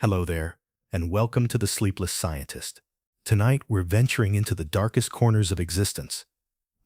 Hello there, and welcome to the Sleepless Scientist. Tonight, we're venturing into the darkest corners of existence.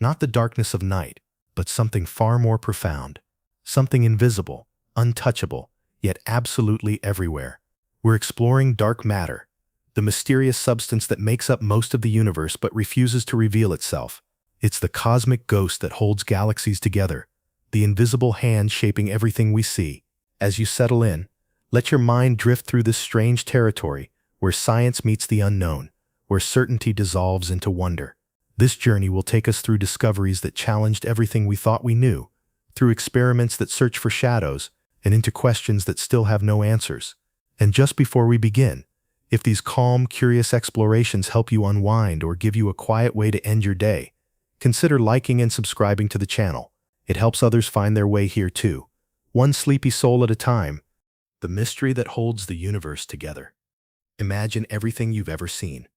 Not the darkness of night, but something far more profound. Something invisible, untouchable, yet absolutely everywhere. We're exploring dark matter, the mysterious substance that makes up most of the universe but refuses to reveal itself. It's the cosmic ghost that holds galaxies together, the invisible hand shaping everything we see. As you settle in, let your mind drift through this strange territory where science meets the unknown, where certainty dissolves into wonder. This journey will take us through discoveries that challenged everything we thought we knew, through experiments that search for shadows, and into questions that still have no answers. And just before we begin, if these calm, curious explorations help you unwind or give you a quiet way to end your day, consider liking and subscribing to the channel. It helps others find their way here too, one sleepy soul at a time. The mystery that holds the universe together. Imagine everything you've ever seen.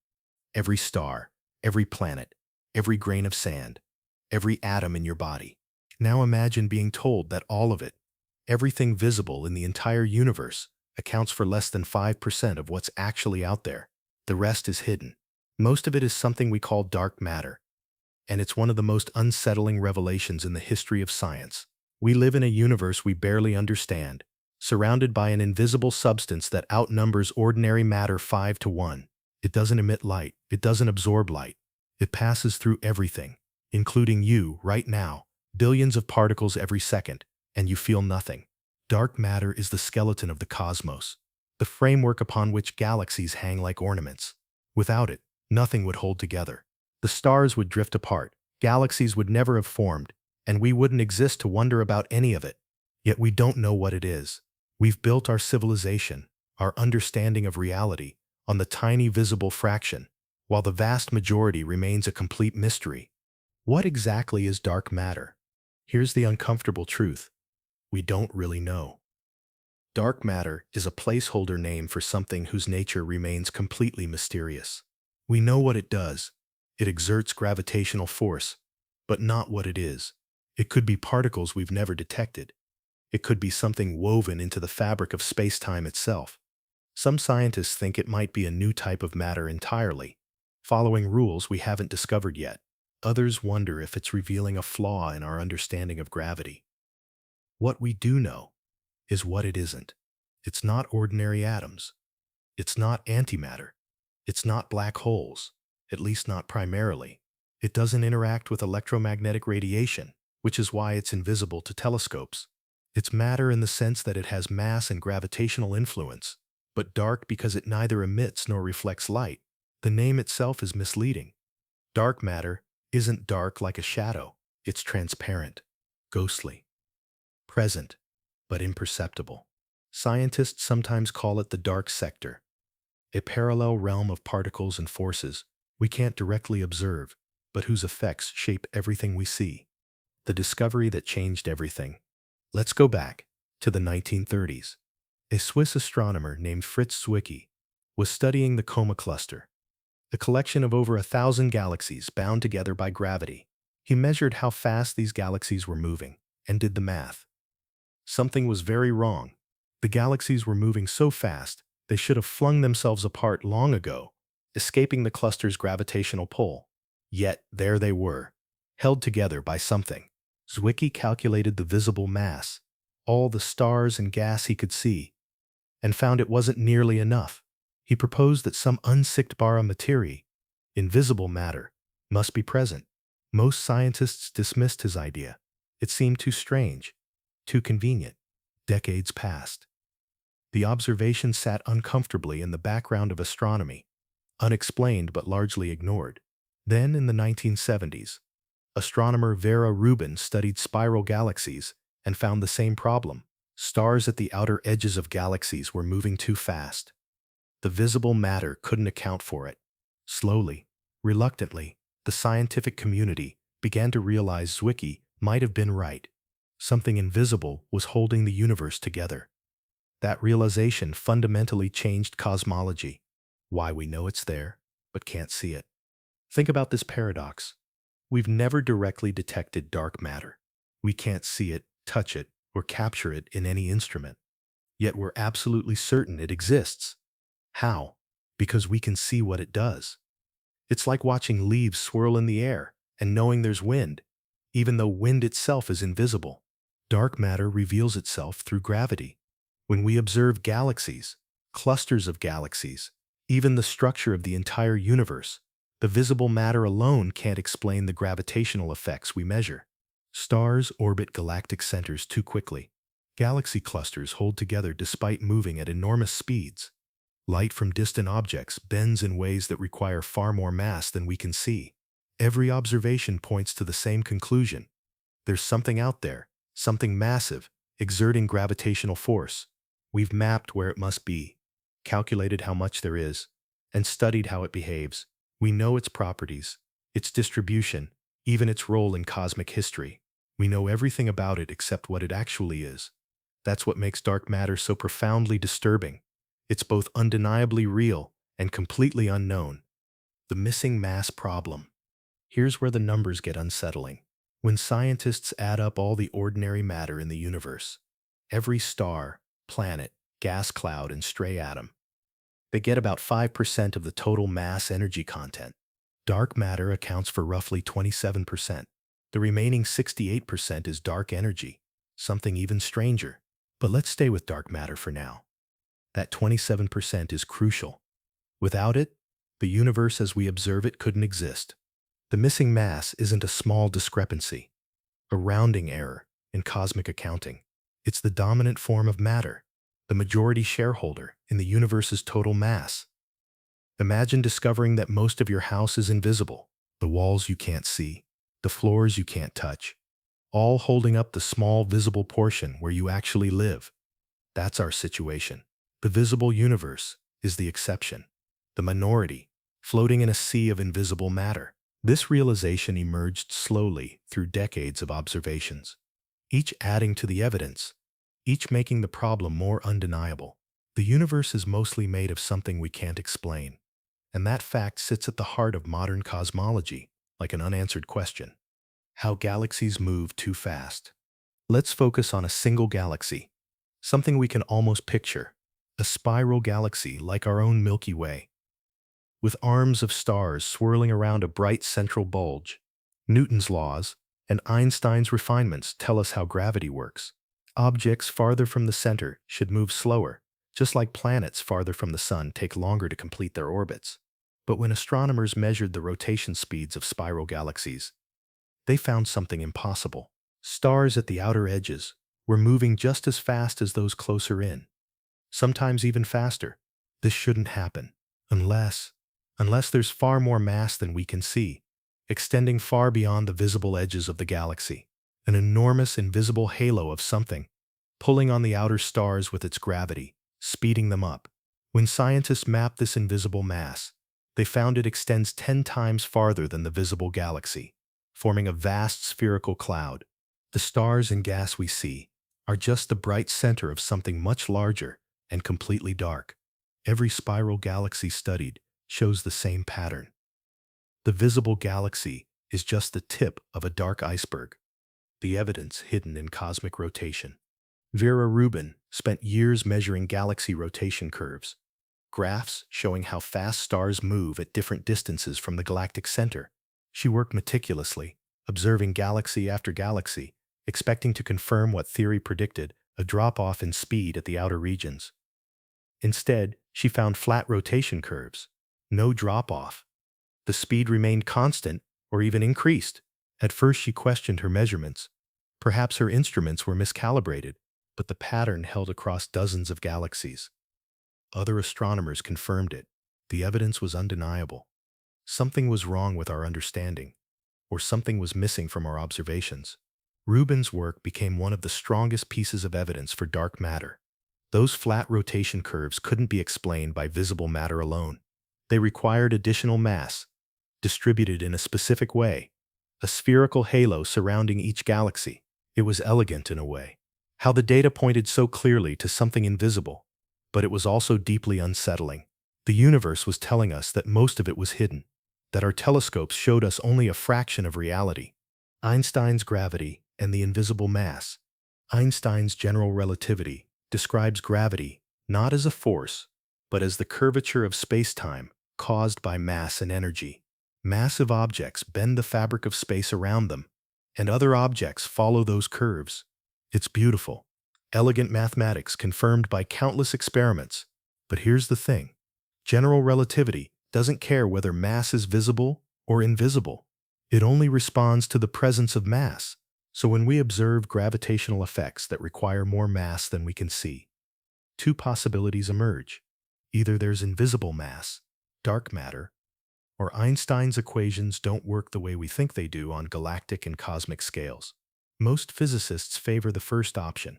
Every star, every planet, every grain of sand, every atom in your body. Now imagine being told that all of it, everything visible in the entire universe, accounts for less than 5% of what's actually out there. The rest is hidden. Most of it is something we call dark matter, and it's one of the most unsettling revelations in the history of science. We live in a universe we barely understand, surrounded by an invisible substance that outnumbers ordinary matter 5 to 1. It doesn't emit light. It doesn't absorb light. It passes through everything, including you right now, billions of particles every second, and you feel nothing. Dark matter is the skeleton of the cosmos, the framework upon which galaxies hang like ornaments. Without it, nothing would hold together. The stars would drift apart, galaxies would never have formed, and we wouldn't exist to wonder about any of it. Yet we don't know what it is. We've built our civilization, our understanding of reality, on the tiny visible fraction, while the vast majority remains a complete mystery. What exactly is dark matter? Here's the uncomfortable truth. We don't really know. Dark matter is a placeholder name for something whose nature remains completely mysterious. We know what it does. It exerts gravitational force, but not what it is. It could be particles we've never detected. It could be something woven into the fabric of space-time itself. Some scientists think it might be a new type of matter entirely, following rules we haven't discovered yet. Others wonder if it's revealing a flaw in our understanding of gravity. What we do know is what it isn't. It's not ordinary atoms. It's not antimatter. It's not black holes, at least not primarily. It doesn't interact with electromagnetic radiation, which is why it's invisible to telescopes. It's matter in the sense that it has mass and gravitational influence, but dark because it neither emits nor reflects light. The name itself is misleading. Dark matter isn't dark like a shadow. It's transparent, ghostly, present, but imperceptible. Scientists sometimes call it the dark sector, a parallel realm of particles and forces we can't directly observe, but whose effects shape everything we see. The discovery that changed everything. Let's go back to the 1930s. A Swiss astronomer named Fritz Zwicky was studying the Coma Cluster, a collection of over 1,000 galaxies bound together by gravity. He measured how fast these galaxies were moving and did the math. Something was very wrong. The galaxies were moving so fast they should have flung themselves apart long ago, escaping the cluster's gravitational pull. Yet there they were, held together by something. Zwicky calculated the visible mass, all the stars and gas he could see, and found it wasn't nearly enough. He proposed that some unsichtbare materie, invisible matter, must be present. Most scientists dismissed his idea. It seemed too strange, too convenient. Decades passed. The observation sat uncomfortably in the background of astronomy, unexplained but largely ignored. Then, in the 1970s, astronomer Vera Rubin studied spiral galaxies and found the same problem. Stars at the outer edges of galaxies were moving too fast. The visible matter couldn't account for it. Slowly, reluctantly, the scientific community began to realize Zwicky might have been right. Something invisible was holding the universe together. That realization fundamentally changed cosmology, why we know it's there, but can't see it. Think about this paradox. We've never directly detected dark matter. We can't see it, touch it, or capture it in any instrument. Yet we're absolutely certain it exists. How? Because we can see what it does. It's like watching leaves swirl in the air and knowing there's wind, even though wind itself is invisible. Dark matter reveals itself through gravity. When we observe galaxies, clusters of galaxies, even the structure of the entire universe, the visible matter alone can't explain the gravitational effects we measure. Stars orbit galactic centers too quickly. Galaxy clusters hold together despite moving at enormous speeds. Light from distant objects bends in ways that require far more mass than we can see. Every observation points to the same conclusion. There's something out there, something massive, exerting gravitational force. We've mapped where it must be, calculated how much there is, and studied how it behaves. We know its properties, its distribution, even its role in cosmic history. We know everything about it except what it actually is. That's what makes dark matter so profoundly disturbing. It's both undeniably real and completely unknown. The missing mass problem. Here's where the numbers get unsettling. When scientists add up all the ordinary matter in the universe, every star, planet, gas cloud, and stray atom, they get about 5% of the total mass energy content. Dark matter accounts for roughly 27%. The remaining 68% is dark energy, something even stranger. But let's stay with dark matter for now. That 27% is crucial. Without it, the universe as we observe it couldn't exist. The missing mass isn't a small discrepancy, a rounding error in cosmic accounting. It's the dominant form of matter, the majority shareholder in the universe's total mass. Imagine discovering that most of your house is invisible, the walls you can't see, the floors you can't touch, all holding up the small visible portion where you actually live. That's our situation. The visible universe is the exception, the minority, floating in a sea of invisible matter. This realization emerged slowly through decades of observations, each adding to the evidence, each making the problem more undeniable. The universe is mostly made of something we can't explain, and that fact sits at the heart of modern cosmology, like an unanswered question. How galaxies move too fast. Let's focus on a single galaxy, something we can almost picture, a spiral galaxy like our own Milky Way, with arms of stars swirling around a bright central bulge. Newton's laws and Einstein's refinements tell us how gravity works. Objects farther from the center should move slower, just like planets farther from the sun take longer to complete their orbits. But when astronomers measured the rotation speeds of spiral galaxies, they found something impossible. Stars at the outer edges were moving just as fast as those closer in, sometimes even faster. This shouldn't happen, unless there's far more mass than we can see, extending far beyond the visible edges of the galaxy. An enormous invisible halo of something, pulling on the outer stars with its gravity, speeding them up. When scientists mapped this invisible mass, they found it extends 10 times farther than the visible galaxy, forming a vast spherical cloud. The stars and gas we see are just the bright center of something much larger and completely dark. Every spiral galaxy studied shows the same pattern. The visible galaxy is just the tip of a dark iceberg, the evidence hidden in cosmic rotation. Vera Rubin spent years measuring galaxy rotation curves, graphs showing how fast stars move at different distances from the galactic center. She worked meticulously, observing galaxy after galaxy, expecting to confirm what theory predicted, a drop-off in speed at the outer regions. Instead, she found flat rotation curves, no drop-off. The speed remained constant or even increased. At first she questioned her measurements. Perhaps her instruments were miscalibrated, but the pattern held across dozens of galaxies. Other astronomers confirmed it. The evidence was undeniable. Something was wrong with our understanding, or something was missing from our observations. Rubin's work became one of the strongest pieces of evidence for dark matter. Those flat rotation curves couldn't be explained by visible matter alone. They required additional mass, distributed in a specific way, a spherical halo surrounding each galaxy. It was elegant in a way. How the data pointed so clearly to something invisible, but it was also deeply unsettling. The universe was telling us that most of it was hidden, that our telescopes showed us only a fraction of reality. Einstein's gravity and the invisible mass. Einstein's general relativity describes gravity not as a force, but as the curvature of space-time caused by mass and energy. Massive objects bend the fabric of space around them, and other objects follow those curves. It's beautiful, elegant mathematics confirmed by countless experiments. But here's the thing. General relativity doesn't care whether mass is visible or invisible. It only responds to the presence of mass. So when we observe gravitational effects that require more mass than we can see, two possibilities emerge. Either there's invisible mass, dark matter, or Einstein's equations don't work the way we think they do on galactic and cosmic scales. Most physicists favor the first option.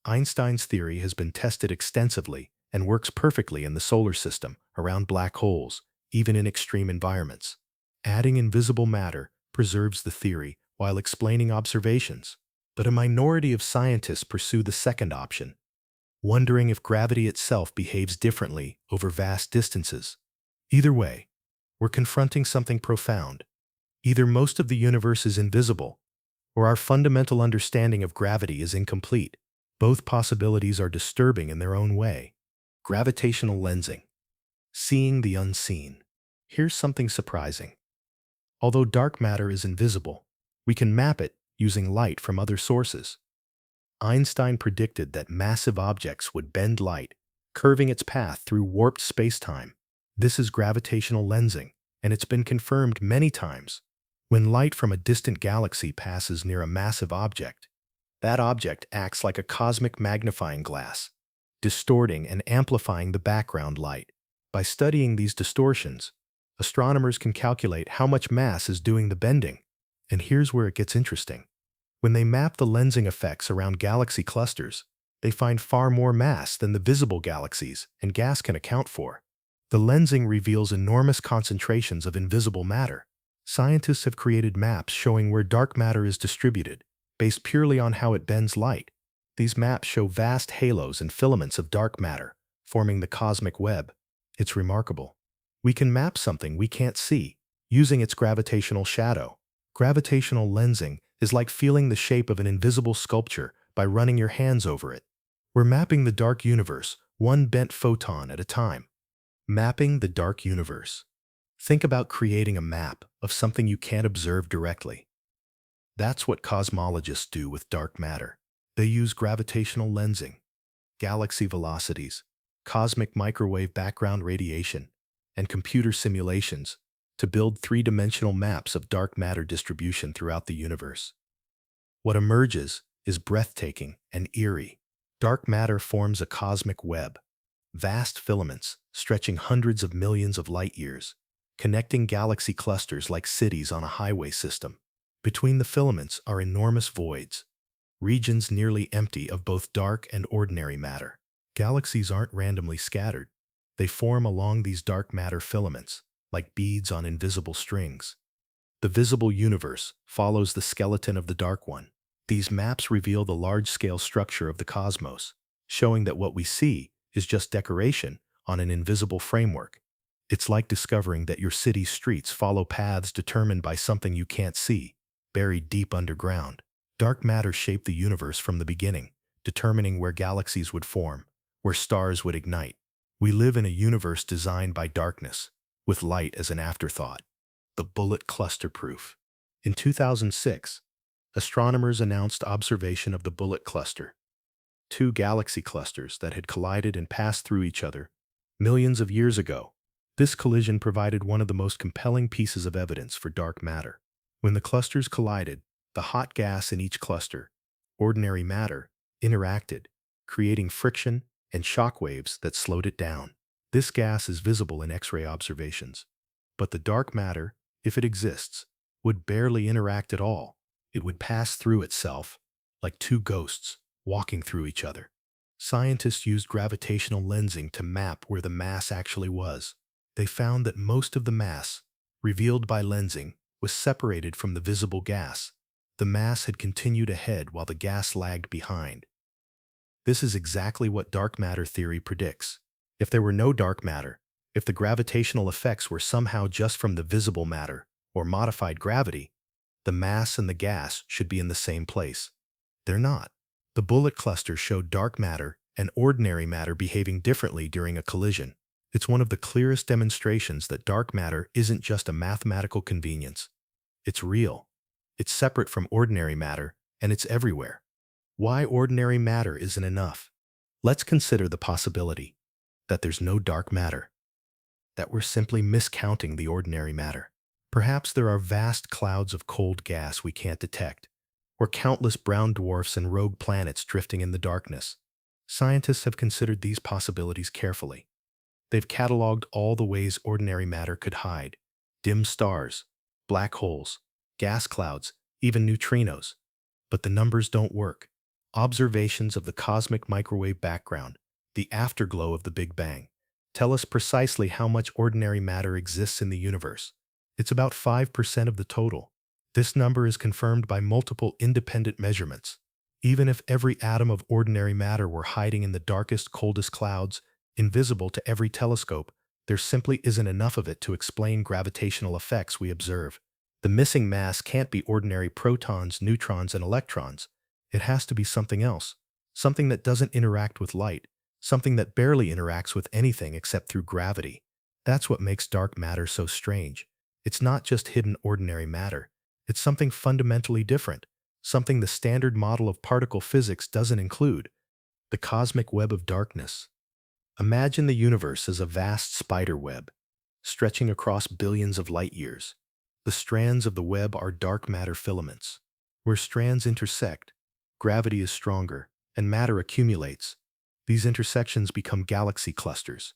Einstein's theory has been tested extensively and works perfectly in the solar system, around black holes, even in extreme environments. Adding invisible matter preserves the theory while explaining observations. But a minority of scientists pursue the second option, wondering if gravity itself behaves differently over vast distances. Either way, we're confronting something profound. Either most of the universe is invisible, or our fundamental understanding of gravity is incomplete. Both possibilities are disturbing in their own way. Gravitational lensing. Seeing the unseen. Here's something surprising. Although dark matter is invisible, we can map it using light from other sources. Einstein predicted that massive objects would bend light, curving its path through warped space-time. This is gravitational lensing, and it's been confirmed many times. When light from a distant galaxy passes near a massive object, that object acts like a cosmic magnifying glass, distorting and amplifying the background light. By studying these distortions, astronomers can calculate how much mass is doing the bending. And here's where it gets interesting. When they map the lensing effects around galaxy clusters, they find far more mass than the visible galaxies and gas can account for. The lensing reveals enormous concentrations of invisible matter. Scientists have created maps showing where dark matter is distributed, based purely on how it bends light. These maps show vast halos and filaments of dark matter, forming the cosmic web. It's remarkable. We can map something we can't see, using its gravitational shadow. Gravitational lensing is like feeling the shape of an invisible sculpture by running your hands over it. We're mapping the dark universe, one bent photon at a time. Mapping the dark universe. Think about creating a map of something you can't observe directly. That's what cosmologists do with dark matter. They use gravitational lensing, galaxy velocities, cosmic microwave background radiation, and computer simulations to build three-dimensional maps of dark matter distribution throughout the universe. What emerges is breathtaking and eerie. Dark matter forms a cosmic web, vast filaments stretching hundreds of millions of light-years, connecting galaxy clusters like cities on a highway system. Between the filaments are enormous voids, regions nearly empty of both dark and ordinary matter. Galaxies aren't randomly scattered. They form along these dark matter filaments, like beads on invisible strings. The visible universe follows the skeleton of the dark one. These maps reveal the large-scale structure of the cosmos, showing that what we see is just decoration on an invisible framework. It's like discovering that your city's streets follow paths determined by something you can't see, buried deep underground. Dark matter shaped the universe from the beginning, determining where galaxies would form, where stars would ignite. We live in a universe designed by darkness, with light as an afterthought. The bullet cluster proof. In 2006, astronomers announced observation of the bullet cluster, two galaxy clusters that had collided and passed through each other millions of years ago. This collision provided one of the most compelling pieces of evidence for dark matter. When the clusters collided, the hot gas in each cluster, ordinary matter, interacted, creating friction and shock waves that slowed it down. This gas is visible in X-ray observations. But the dark matter, if it exists, would barely interact at all. It would pass through itself, like two ghosts walking through each other. Scientists used gravitational lensing to map where the mass actually was. They found that most of the mass, revealed by lensing, was separated from the visible gas. The mass had continued ahead while the gas lagged behind. This is exactly what dark matter theory predicts. If there were no dark matter, if the gravitational effects were somehow just from the visible matter, or modified gravity, the mass and the gas should be in the same place. They're not. The bullet cluster showed dark matter and ordinary matter behaving differently during a collision. It's one of the clearest demonstrations that dark matter isn't just a mathematical convenience. It's real. It's separate from ordinary matter, and it's everywhere. Why ordinary matter isn't enough? Let's consider the possibility that there's no dark matter, that we're simply miscounting the ordinary matter. Perhaps there are vast clouds of cold gas we can't detect, or countless brown dwarfs and rogue planets drifting in the darkness. Scientists have considered these possibilities carefully. They've cataloged all the ways ordinary matter could hide: dim stars, black holes, gas clouds, even neutrinos. But the numbers don't work. Observations of the cosmic microwave background, the afterglow of the Big Bang, tell us precisely how much ordinary matter exists in the universe. It's about 5% of the total. This number is confirmed by multiple independent measurements. Even if every atom of ordinary matter were hiding in the darkest, coldest clouds, invisible to every telescope, there simply isn't enough of it to explain gravitational effects we observe. The missing mass can't be ordinary protons, neutrons, and electrons. It has to be something else, something that doesn't interact with light, something that barely interacts with anything except through gravity. That's what makes dark matter so strange. It's not just hidden ordinary matter. It's something fundamentally different, something the standard model of particle physics doesn't include: the cosmic web of darkness. Imagine the universe as a vast spider web, stretching across billions of light years. The strands of the web are dark matter filaments. Where strands intersect, gravity is stronger, and matter accumulates. These intersections become galaxy clusters,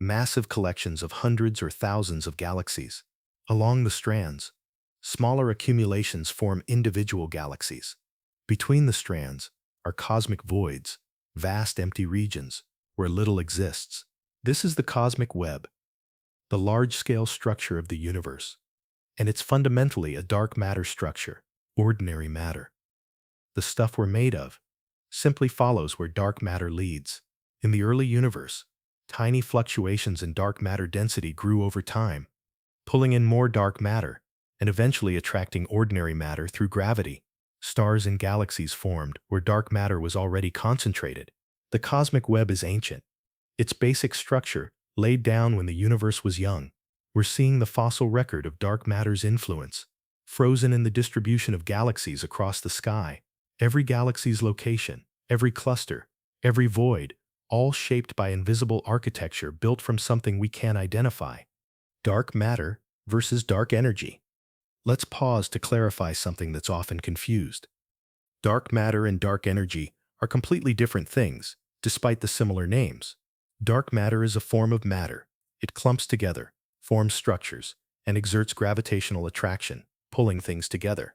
massive collections of hundreds or thousands of galaxies. Along the strands, smaller accumulations form individual galaxies. Between the strands are cosmic voids, vast empty regions where little exists. This is the cosmic web, the large-scale structure of the universe. And it's fundamentally a dark matter structure, ordinary matter. The stuff we're made of simply follows where dark matter leads. In the early universe, tiny fluctuations in dark matter density grew over time, pulling in more dark matter and eventually attracting ordinary matter through gravity. Stars and galaxies formed where dark matter was already concentrated. The cosmic web is ancient. Its basic structure, laid down when the universe was young. We're seeing the fossil record of dark matter's influence, frozen in the distribution of galaxies across the sky. Every galaxy's location, every cluster, every void, all shaped by invisible architecture built from something we can't identify. Dark matter versus dark energy. Let's pause to clarify something that's often confused. Dark matter and dark energy are completely different things, despite the similar names. Dark matter is a form of matter. It clumps together, forms structures, and exerts gravitational attraction, pulling things together.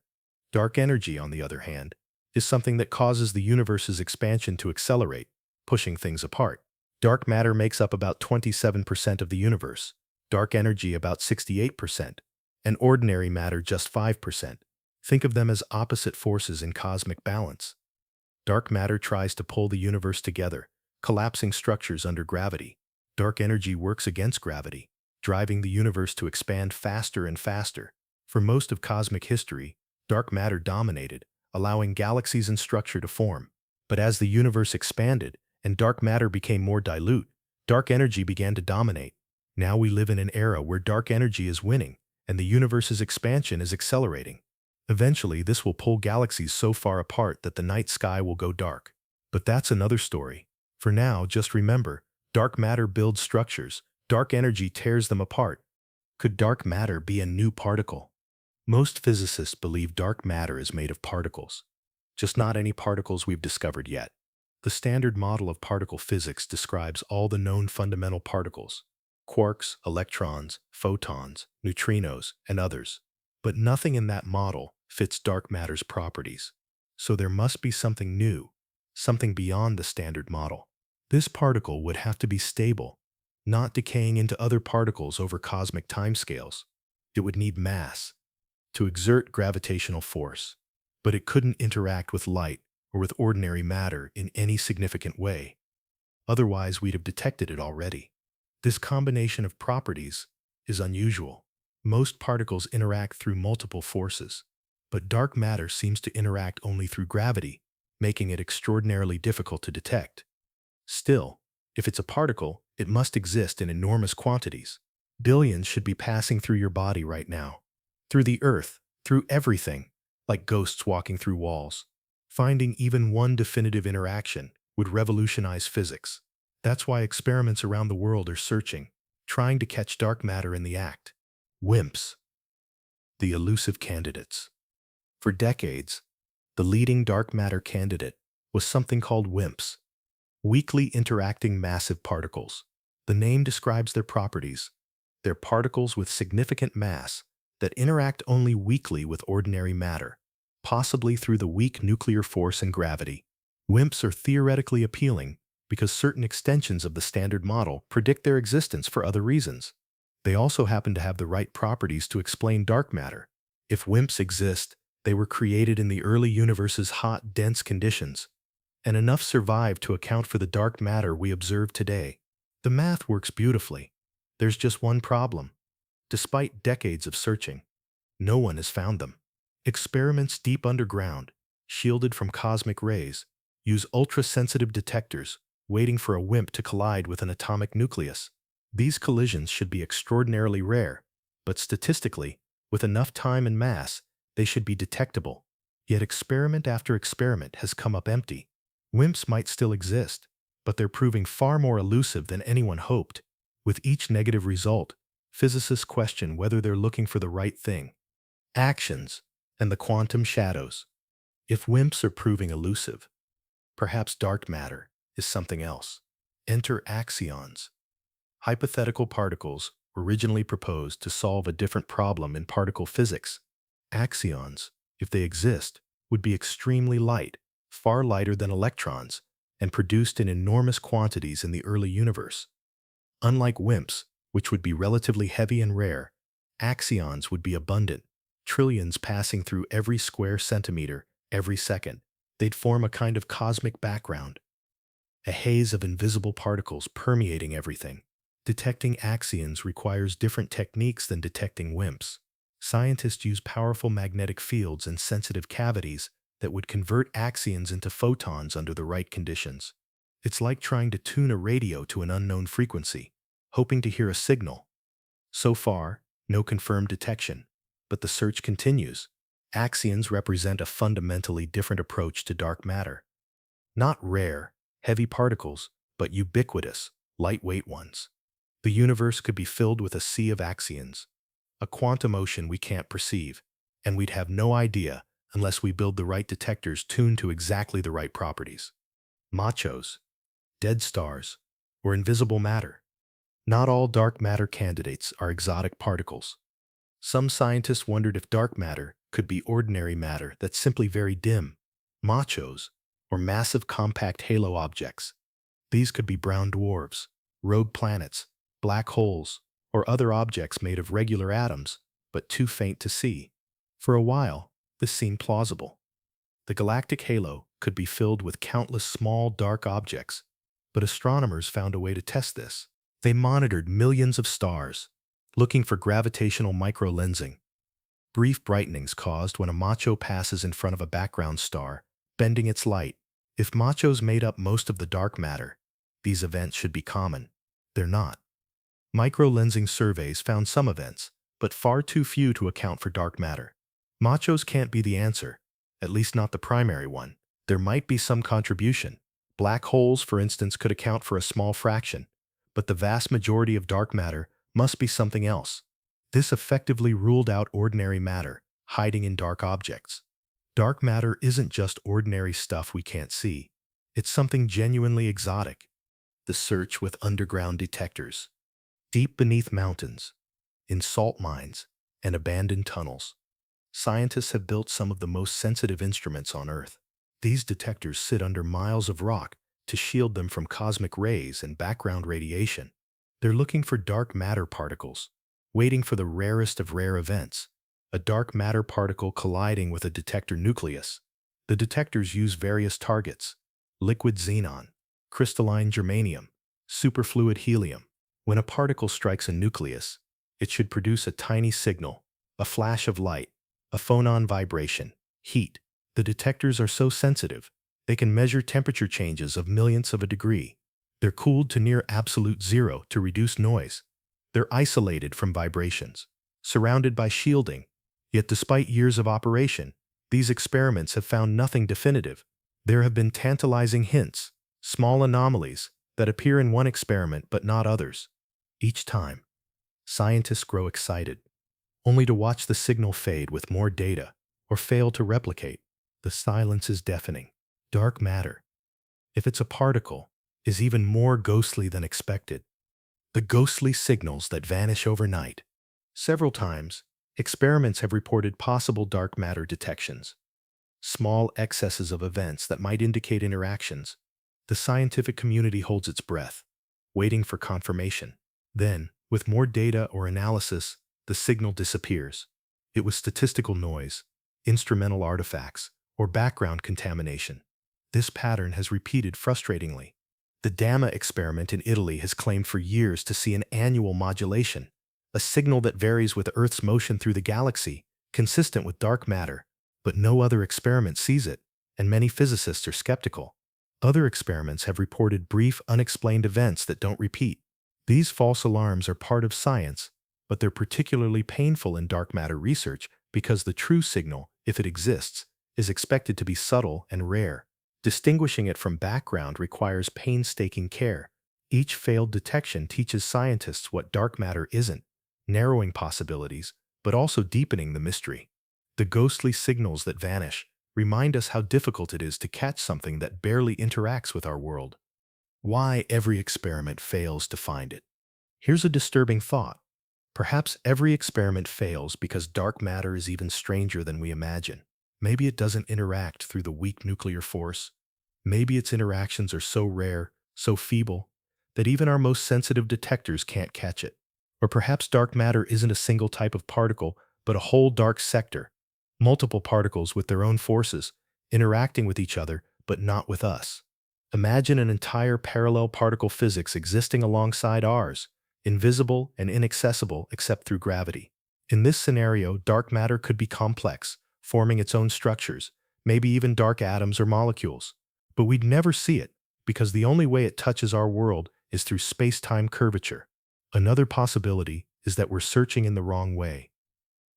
Dark energy, on the other hand, is something that causes the universe's expansion to accelerate, pushing things apart. Dark matter makes up about 27% of the universe, dark energy about 68%, and ordinary matter just 5%. Think of them as opposite forces in cosmic balance. Dark matter tries to pull the universe together, collapsing structures under gravity. Dark energy works against gravity, driving the universe to expand faster and faster. For most of cosmic history, dark matter dominated, allowing galaxies and structure to form. But as the universe expanded and dark matter became more dilute, dark energy began to dominate. Now we live in an era where dark energy is winning, and the universe's expansion is accelerating. Eventually, this will pull galaxies so far apart that the night sky will go dark. But that's another story. For now, just remember, dark matter builds structures, dark energy tears them apart. Could dark matter be a new particle? Most physicists believe dark matter is made of particles, just not any particles we've discovered yet. The standard model of particle physics describes all the known fundamental particles: quarks, electrons, photons, neutrinos, and others. But nothing in that model fits dark matter's properties. So there must be something new, something beyond the standard model. This particle would have to be stable, not decaying into other particles over cosmic timescales. It would need mass to exert gravitational force, but it couldn't interact with light or with ordinary matter in any significant way. Otherwise, we'd have detected it already. This combination of properties is unusual. Most particles interact through multiple forces, but dark matter seems to interact only through gravity, making it extraordinarily difficult to detect. Still, if it's a particle, it must exist in enormous quantities. Billions should be passing through your body right now. Through the earth, through everything, like ghosts walking through walls. Finding even one definitive interaction would revolutionize physics. That's why experiments around the world are searching, trying to catch dark matter in the act. WIMPs, the elusive candidates. For decades, the leading dark matter candidate was something called WIMPs, weakly interacting massive particles. The name describes their properties. They're particles with significant mass that interact only weakly with ordinary matter, possibly through the weak nuclear force and gravity. WIMPs are theoretically appealing because certain extensions of the standard model predict their existence for other reasons. They also happen to have the right properties to explain dark matter. If WIMPs exist, they were created in the early universe's hot, dense conditions, and enough survived to account for the dark matter we observe today. The math works beautifully. There's just one problem. Despite decades of searching, no one has found them. Experiments deep underground, shielded from cosmic rays, use ultra-sensitive detectors, waiting for a WIMP to collide with an atomic nucleus. These collisions should be extraordinarily rare, but statistically, with enough time and mass, they should be detectable. Yet experiment after experiment has come up empty. WIMPs might still exist, but they're proving far more elusive than anyone hoped. With each negative result, physicists question whether they're looking for the right thing. Actions and the quantum shadows. If WIMPs are proving elusive, perhaps dark matter is something else. Enter axions. Hypothetical particles originally proposed to solve a different problem in particle physics. Axions, if they exist, would be extremely light, far lighter than electrons, and produced in enormous quantities in the early universe. Unlike WIMPs, which would be relatively heavy and rare, axions would be abundant, trillions passing through every square centimeter every second. They'd form a kind of cosmic background, a haze of invisible particles permeating everything. Detecting axions requires different techniques than detecting WIMPs. Scientists use powerful magnetic fields and sensitive cavities that would convert axions into photons under the right conditions. It's like trying to tune a radio to an unknown frequency, hoping to hear a signal. So far, no confirmed detection, but the search continues. Axions represent a fundamentally different approach to dark matter. Not rare, heavy particles, but ubiquitous, lightweight ones. The universe could be filled with a sea of axions, a quantum ocean we can't perceive, and we'd have no idea unless we build the right detectors tuned to exactly the right properties. Machos, dead stars, or invisible matter. Not all dark matter candidates are exotic particles. Some scientists wondered if dark matter could be ordinary matter that's simply very dim. Machos, or massive compact halo objects. These could be brown dwarfs, rogue planets, black holes, or other objects made of regular atoms, but too faint to see. For a while, this seemed plausible. The galactic halo could be filled with countless small dark objects, but astronomers found a way to test this. They monitored millions of stars, looking for gravitational microlensing, brief brightenings caused when a macho passes in front of a background star, bending its light. If machos made up most of the dark matter, these events should be common. They're not. Microlensing surveys found some events, but far too few to account for dark matter. Machos can't be the answer, at least not the primary one. There might be some contribution. Black holes, for instance, could account for a small fraction, but the vast majority of dark matter must be something else. This effectively ruled out ordinary matter, hiding in dark objects. Dark matter isn't just ordinary stuff we can't see. It's something genuinely exotic. The search with underground detectors. Deep beneath mountains, in salt mines, and abandoned tunnels, scientists have built some of the most sensitive instruments on Earth. These detectors sit under miles of rock to shield them from cosmic rays and background radiation. They're looking for dark matter particles, waiting for the rarest of rare events, a dark matter particle colliding with a detector nucleus. The detectors use various targets: liquid xenon, crystalline germanium, superfluid helium. When a particle strikes a nucleus, it should produce a tiny signal, a flash of light, a phonon vibration, heat. The detectors are so sensitive, they can measure temperature changes of millionths of a degree. They're cooled to near absolute zero to reduce noise. They're isolated from vibrations, surrounded by shielding. Yet despite years of operation, these experiments have found nothing definitive. There have been tantalizing hints, small anomalies that appear in one experiment but not others. Each time, scientists grow excited, only to watch the signal fade with more data or fail to replicate. The silence is deafening. Dark matter, if it's a particle, is even more ghostly than expected. The ghostly signals that vanish overnight. Several times, experiments have reported possible dark matter detections, small excesses of events that might indicate interactions. The scientific community holds its breath, waiting for confirmation. Then, with more data or analysis, the signal disappears. It was statistical noise, instrumental artifacts, or background contamination. This pattern has repeated frustratingly. The Gamma experiment in Italy has claimed for years to see an annual modulation, a signal that varies with Earth's motion through the galaxy, consistent with dark matter, but no other experiment sees it, and many physicists are skeptical. Other experiments have reported brief, unexplained events that don't repeat. These false alarms are part of science, but they're particularly painful in dark matter research because the true signal, if it exists, is expected to be subtle and rare. Distinguishing it from background requires painstaking care. Each failed detection teaches scientists what dark matter isn't, narrowing possibilities, but also deepening the mystery. The ghostly signals that vanish remind us how difficult it is to catch something that barely interacts with our world. Why every experiment fails to find it. Here's a disturbing thought. Perhaps every experiment fails because dark matter is even stranger than we imagine. Maybe it doesn't interact through the weak nuclear force. Maybe its interactions are so rare, so feeble, that even our most sensitive detectors can't catch it. Or perhaps dark matter isn't a single type of particle, but a whole dark sector. Multiple particles with their own forces, interacting with each other, but not with us. Imagine an entire parallel particle physics existing alongside ours, invisible and inaccessible except through gravity. In this scenario, dark matter could be complex, forming its own structures, maybe even dark atoms or molecules. But we'd never see it, because the only way it touches our world is through space-time curvature. Another possibility is that we're searching in the wrong way.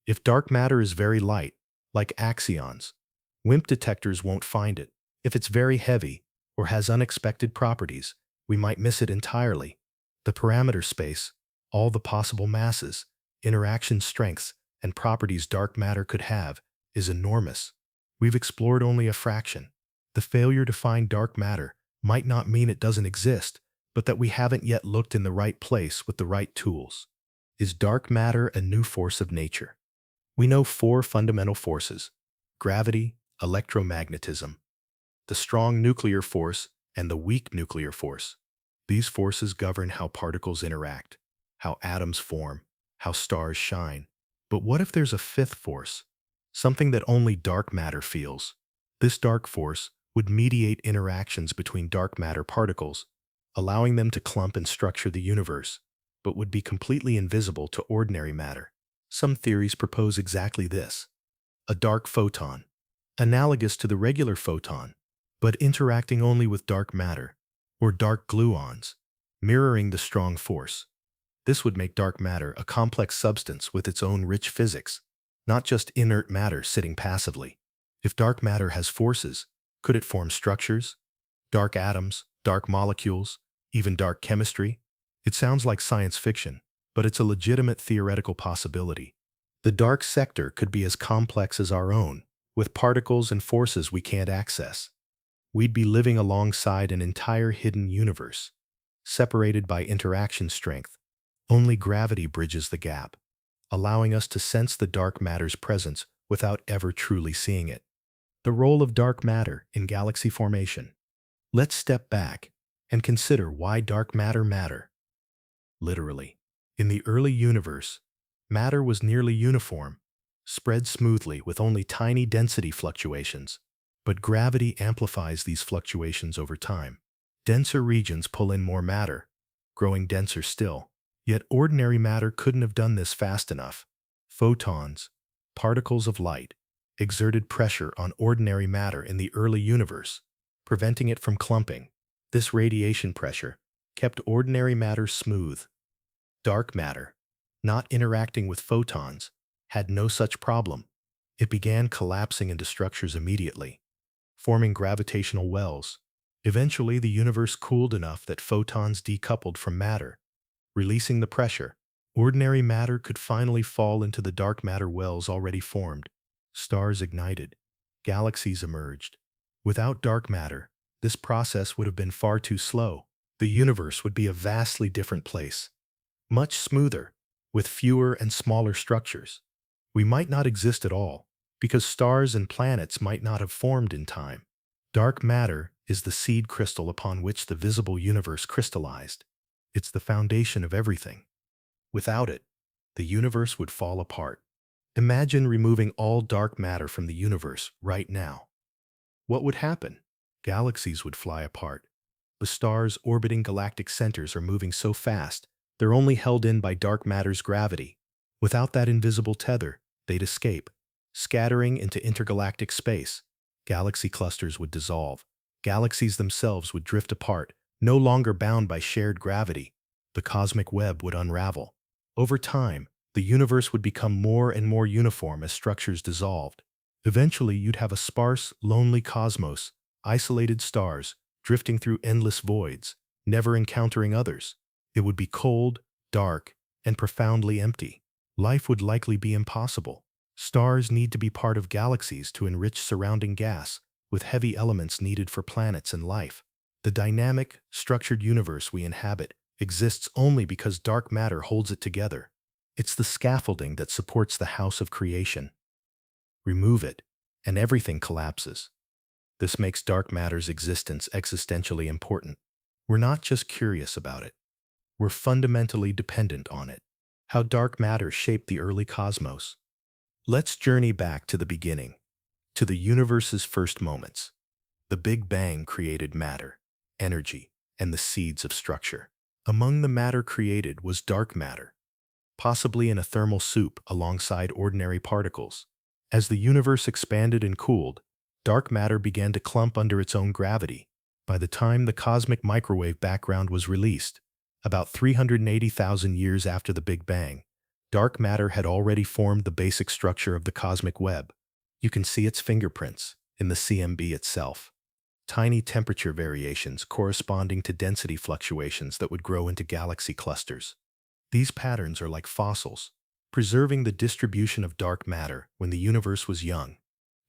If dark matter is very light, like axions, WIMP detectors won't find it. If it's very heavy, or has unexpected properties, we might miss it entirely. The parameter space, all the possible masses, interaction strengths, and properties dark matter could have, is enormous. We've explored only a fraction. The failure to find dark matter might not mean it doesn't exist, but that we haven't yet looked in the right place with the right tools. Is dark matter a new force of nature? We know 4 fundamental forces: gravity, electromagnetism, the strong nuclear force, and the weak nuclear force. These forces govern how particles interact, how atoms form, how stars shine. But what if there's a 5th force? Something that only dark matter feels. This dark force would mediate interactions between dark matter particles, allowing them to clump and structure the universe, but would be completely invisible to ordinary matter. Some theories propose exactly this: a dark photon, analogous to the regular photon, but interacting only with dark matter, or dark gluons, mirroring the strong force. This would make dark matter a complex substance with its own rich physics, not just inert matter sitting passively. If dark matter has forces, could it form structures? Dark atoms, dark molecules, even dark chemistry? It sounds like science fiction, but it's a legitimate theoretical possibility. The dark sector could be as complex as our own, with particles and forces we can't access. We'd be living alongside an entire hidden universe, separated by interaction strength. Only gravity bridges the gap, allowing us to sense the dark matter's presence without ever truly seeing it. The role of dark matter in galaxy formation. Let's step back and consider why dark matter. Literally, in the early universe, matter was nearly uniform, spread smoothly with only tiny density fluctuations. But gravity amplifies these fluctuations over time. Denser regions pull in more matter, growing denser still. Yet ordinary matter couldn't have done this fast enough. Photons, particles of light, exerted pressure on ordinary matter in the early universe, preventing it from clumping. This radiation pressure, kept ordinary matter smooth. Dark matter, not interacting with photons, had no such problem. It began collapsing into structures immediately, forming gravitational wells. Eventually, the universe cooled enough that photons decoupled from matter, releasing the pressure. Ordinary matter could finally fall into the dark matter wells already formed. Stars ignited. Galaxies emerged. Without dark matter, this process would have been far too slow. The universe would be a vastly different place, much smoother, with fewer and smaller structures. We might not exist at all, because stars and planets might not have formed in time. Dark matter is the seed crystal upon which the visible universe crystallized. It's the foundation of everything. Without it, the universe would fall apart. Imagine removing all dark matter from the universe right now. What would happen? Galaxies would fly apart. The stars orbiting galactic centers are moving so fast, they're only held in by dark matter's gravity. Without that invisible tether, they'd escape, scattering into intergalactic space. Galaxy clusters would dissolve. Galaxies themselves would drift apart, no longer bound by shared gravity. The cosmic web would unravel. Over time, the universe would become more and more uniform as structures dissolved. Eventually, you'd have a sparse, lonely cosmos, isolated stars, drifting through endless voids, never encountering others. It would be cold, dark, and profoundly empty. Life would likely be impossible. Stars need to be part of galaxies to enrich surrounding gas, with heavy elements needed for planets and life. The dynamic, structured universe we inhabit exists only because dark matter holds it together. It's the scaffolding that supports the house of creation. Remove it, and everything collapses. This makes dark matter's existence existentially important. We're not just curious about it. We're fundamentally dependent on it. How dark matter shaped the early cosmos. Let's journey back to the beginning, to the universe's first moments. The Big Bang created matter, energy, and the seeds of structure. Among the matter created was dark matter, possibly in a thermal soup alongside ordinary particles. As the universe expanded and cooled, dark matter began to clump under its own gravity. By the time the cosmic microwave background was released, about 380,000 years after the Big Bang, dark matter had already formed the basic structure of the cosmic web. You can see its fingerprints in the CMB itself. Tiny temperature variations corresponding to density fluctuations that would grow into galaxy clusters. These patterns are like fossils, preserving the distribution of dark matter when the universe was young.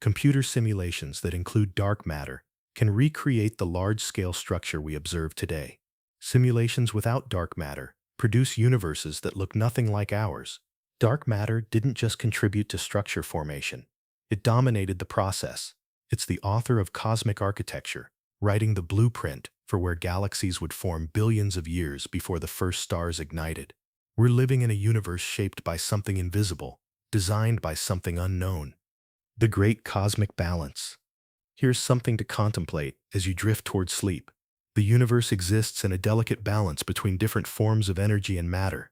Computer simulations that include dark matter can recreate the large-scale structure we observe today. Simulations without dark matter produce universes that look nothing like ours. Dark matter didn't just contribute to structure formation. It dominated the process. It's the author of cosmic architecture, writing the blueprint for where galaxies would form billions of years before the first stars ignited. We're living in a universe shaped by something invisible, designed by something unknown. The great cosmic balance. Here's something to contemplate as you drift toward sleep. The universe exists in a delicate balance between different forms of energy and matter.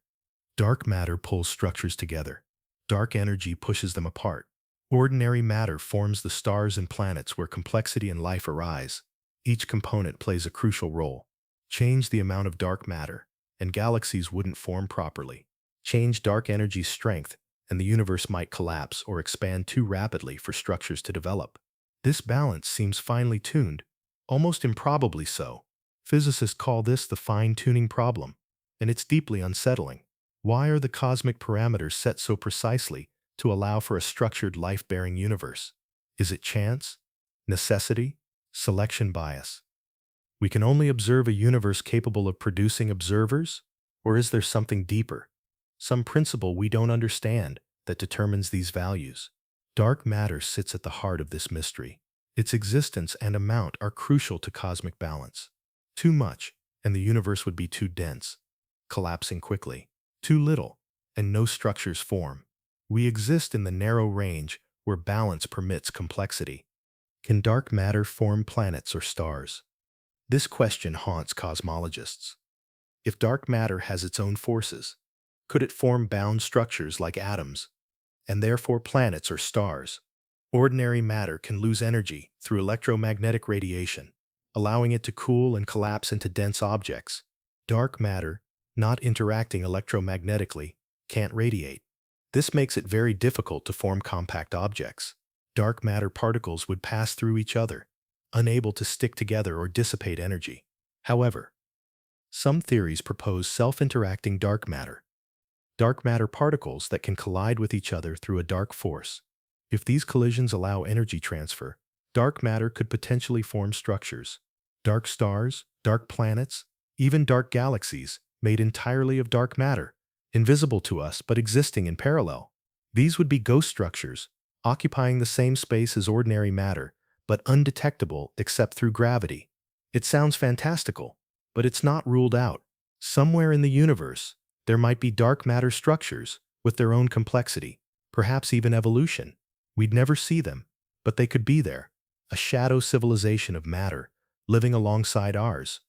Dark matter pulls structures together. Dark energy pushes them apart. Ordinary matter forms the stars and planets where complexity and life arise. Each component plays a crucial role. Change the amount of dark matter, and galaxies wouldn't form properly. Change dark energy's strength, and the universe might collapse or expand too rapidly for structures to develop. This balance seems finely tuned, almost improbably so. Physicists call this the fine-tuning problem, and it's deeply unsettling. Why are the cosmic parameters set so precisely to allow for a structured life-bearing universe? Is it chance? Necessity? Selection bias? We can only observe a universe capable of producing observers? Or is there something deeper? Some principle we don't understand that determines these values? Dark matter sits at the heart of this mystery. Its existence and amount are crucial to cosmic balance. Too much, and the universe would be too dense, collapsing quickly. Too little, and no structures form. We exist in the narrow range where balance permits complexity. Can dark matter form planets or stars? This question haunts cosmologists. If dark matter has its own forces, could it form bound structures like atoms, and therefore planets or stars? Ordinary matter can lose energy through electromagnetic radiation, allowing it to cool and collapse into dense objects. Dark matter, not interacting electromagnetically, can't radiate. This makes it very difficult to form compact objects. Dark matter particles would pass through each other, unable to stick together or dissipate energy. However, some theories propose self-interacting dark matter particles that can collide with each other through a dark force. If these collisions allow energy transfer, dark matter could potentially form structures. Dark stars, dark planets, even dark galaxies, made entirely of dark matter, invisible to us but existing in parallel. These would be ghost structures, occupying the same space as ordinary matter, but undetectable except through gravity. It sounds fantastical, but it's not ruled out. Somewhere in the universe, there might be dark matter structures with their own complexity, perhaps even evolution. We'd never see them, but they could be there, a shadow civilization of matter, living alongside ours.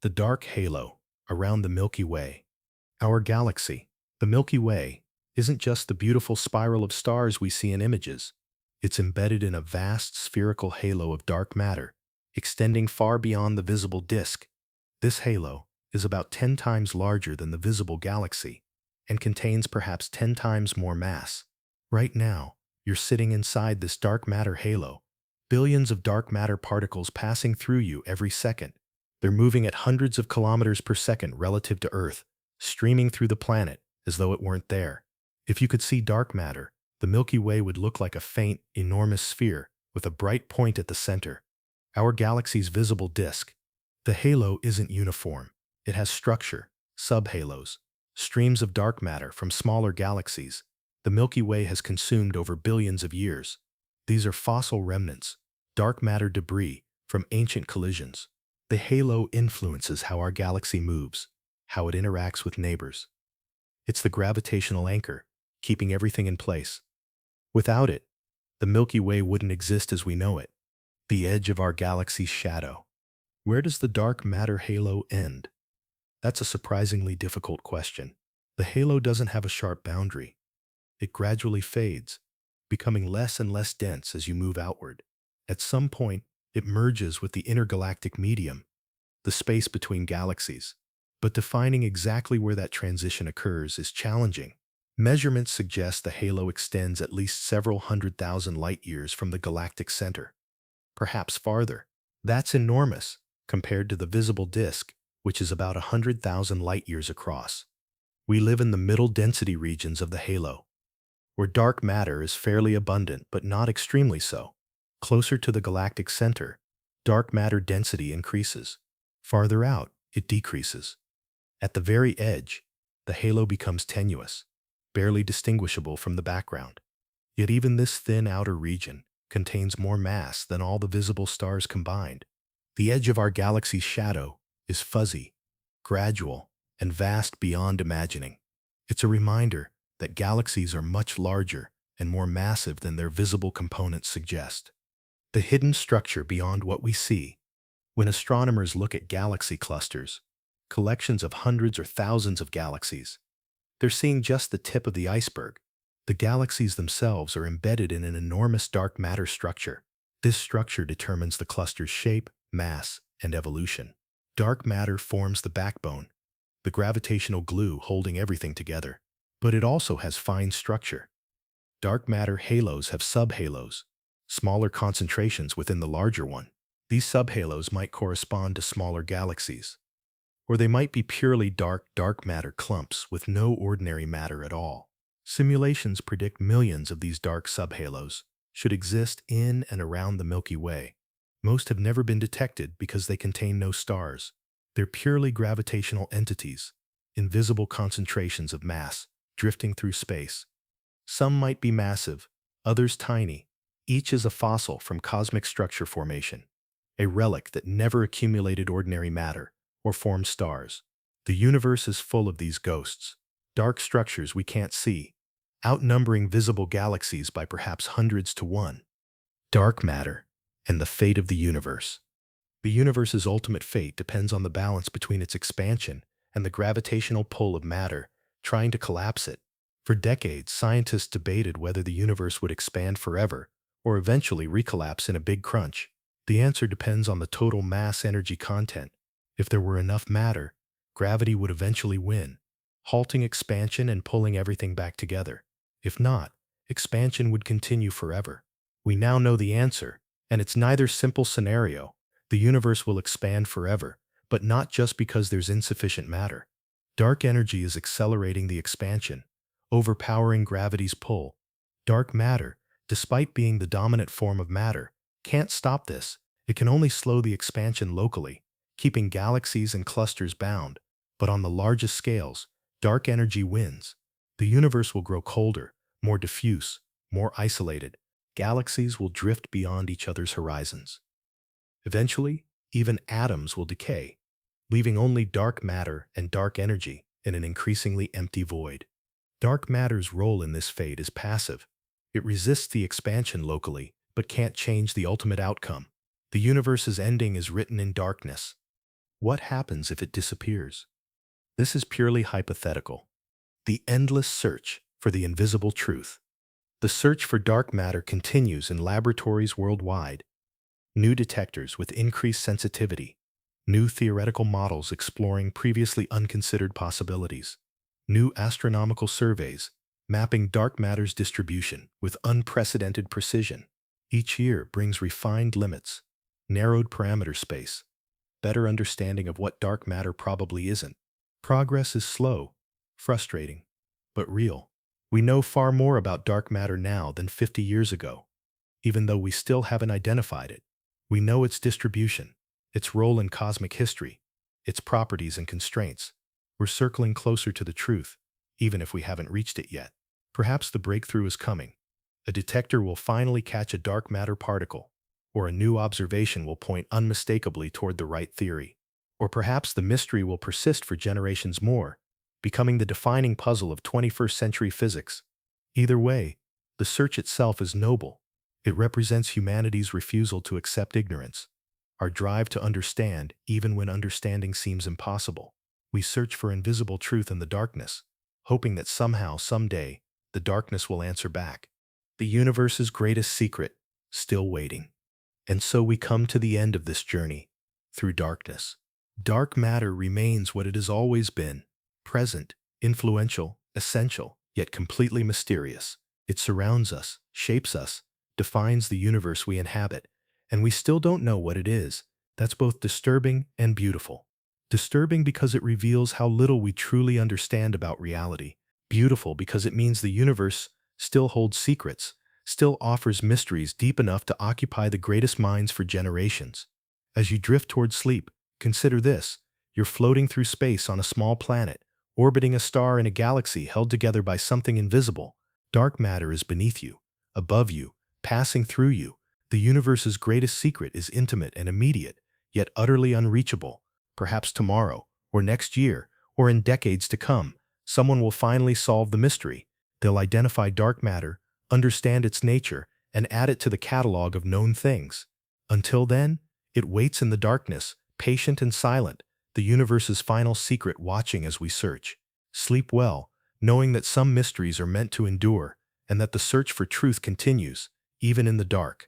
The dark halo around the Milky Way. Our galaxy, the Milky Way, isn't just the beautiful spiral of stars we see in images. It's embedded in a vast spherical halo of dark matter, extending far beyond the visible disk. This halo is about 10 times larger than the visible galaxy and contains perhaps 10 times more mass. Right now, you're sitting inside this dark matter halo, billions of dark matter particles passing through you every second. They're moving at hundreds of kilometers per second relative to Earth, streaming through the planet as though it weren't there. If you could see dark matter, the Milky Way would look like a faint, enormous sphere with a bright point at the center. Our galaxy's visible disk. The halo isn't uniform. It has structure, subhalos, streams of dark matter from smaller galaxies the Milky Way has consumed over billions of years. These are fossil remnants, dark matter debris from ancient collisions. The halo influences how our galaxy moves, how it interacts with neighbors. It's the gravitational anchor, keeping everything in place. Without it, the Milky Way wouldn't exist as we know it. The edge of our galaxy's shadow. Where does the dark matter halo end? That's a surprisingly difficult question. The halo doesn't have a sharp boundary. It gradually fades, becoming less and less dense as you move outward. At some point, it merges with the intergalactic medium, the space between galaxies. But defining exactly where that transition occurs is challenging. Measurements suggest the halo extends at least several 100,000 light-years from the galactic center, perhaps farther. That's enormous compared to the visible disk, which is about 100,000 light-years across. We live in the middle density regions of the halo, where dark matter is fairly abundant but not extremely so. Closer to the galactic center, dark matter density increases. Farther out, it decreases. At the very edge, the halo becomes tenuous, barely distinguishable from the background. Yet even this thin outer region contains more mass than all the visible stars combined. The edge of our galaxy's shadow is fuzzy, gradual, and vast beyond imagining. It's a reminder that galaxies are much larger and more massive than their visible components suggest. The hidden structure beyond what we see. When astronomers look at galaxy clusters, collections of hundreds or thousands of galaxies, they're seeing just the tip of the iceberg. The galaxies themselves are embedded in an enormous dark matter structure. This structure determines the cluster's shape, mass, and evolution. Dark matter forms the backbone, the gravitational glue holding everything together. But it also has fine structure. Dark matter halos have subhalos, smaller concentrations within the larger one. These subhalos might correspond to smaller galaxies, or they might be purely dark matter clumps with no ordinary matter at all. Simulations predict millions of these dark subhalos should exist in and around the Milky Way. Most have never been detected because they contain no stars. They're purely gravitational entities, invisible concentrations of mass drifting through space. Some might be massive, others tiny. Each is a fossil from cosmic structure formation, a relic that never accumulated ordinary matter or formed stars. The universe is full of these ghosts, dark structures we can't see, outnumbering visible galaxies by perhaps hundreds to one. Dark matter and the fate of the universe. The universe's ultimate fate depends on the balance between its expansion and the gravitational pull of matter trying to collapse it. For decades, scientists debated whether the universe would expand forever or eventually recollapse in a big crunch. The answer depends on the total mass energy content. If there were enough matter, gravity would eventually win, halting expansion and pulling everything back together. If not, expansion would continue forever. We now know the answer, and it's neither simple scenario. The universe will expand forever, but not just because there's insufficient matter. Dark energy is accelerating the expansion, overpowering gravity's pull. Dark matter, despite being the dominant form of matter, can't stop this. It can only slow the expansion locally, keeping galaxies and clusters bound. But on the largest scales, dark energy wins. The universe will grow colder, more diffuse, more isolated. Galaxies will drift beyond each other's horizons. Eventually, even atoms will decay, leaving only dark matter and dark energy in an increasingly empty void. Dark matter's role in this fate is passive. It resists the expansion locally, but can't change the ultimate outcome. The universe's ending is written in darkness. What happens if it disappears? This is purely hypothetical. The endless search for the invisible truth. The search for dark matter continues in laboratories worldwide. New detectors with increased sensitivity, new theoretical models exploring previously unconsidered possibilities, new astronomical surveys mapping dark matter's distribution with unprecedented precision. Each year brings refined limits, narrowed parameter space, better understanding of what dark matter probably isn't. Progress is slow, frustrating, but real. We know far more about dark matter now than 50 years ago, even though we still haven't identified it. We know its distribution, its role in cosmic history, its properties and constraints. We're circling closer to the truth, even if we haven't reached it yet. Perhaps the breakthrough is coming. A detector will finally catch a dark matter particle, or a new observation will point unmistakably toward the right theory. Or perhaps the mystery will persist for generations more, becoming the defining puzzle of 21st century physics. Either way, the search itself is noble. It represents humanity's refusal to accept ignorance, our drive to understand even when understanding seems impossible. We search for invisible truth in the darkness, hoping that somehow, someday, the darkness will answer back. The universe's greatest secret, still waiting. And so we come to the end of this journey, through darkness. Dark matter remains what it has always been, present, influential, essential, yet completely mysterious. It surrounds us, shapes us, defines the universe we inhabit, and we still don't know what it is. That's both disturbing and beautiful. Disturbing because it reveals how little we truly understand about reality. Beautiful because it means the universe still holds secrets, still offers mysteries deep enough to occupy the greatest minds for generations. As you drift toward sleep, consider this. You're floating through space on a small planet, orbiting a star in a galaxy held together by something invisible. Dark matter is beneath you, above you, passing through you. The universe's greatest secret is intimate and immediate, yet utterly unreachable. Perhaps tomorrow, or next year, or in decades to come, someone will finally solve the mystery. They'll identify dark matter, understand its nature, and add it to the catalog of known things. Until then, it waits in the darkness, patient and silent, the universe's final secret watching as we search. Sleep well, knowing that some mysteries are meant to endure, and that the search for truth continues, even in the dark.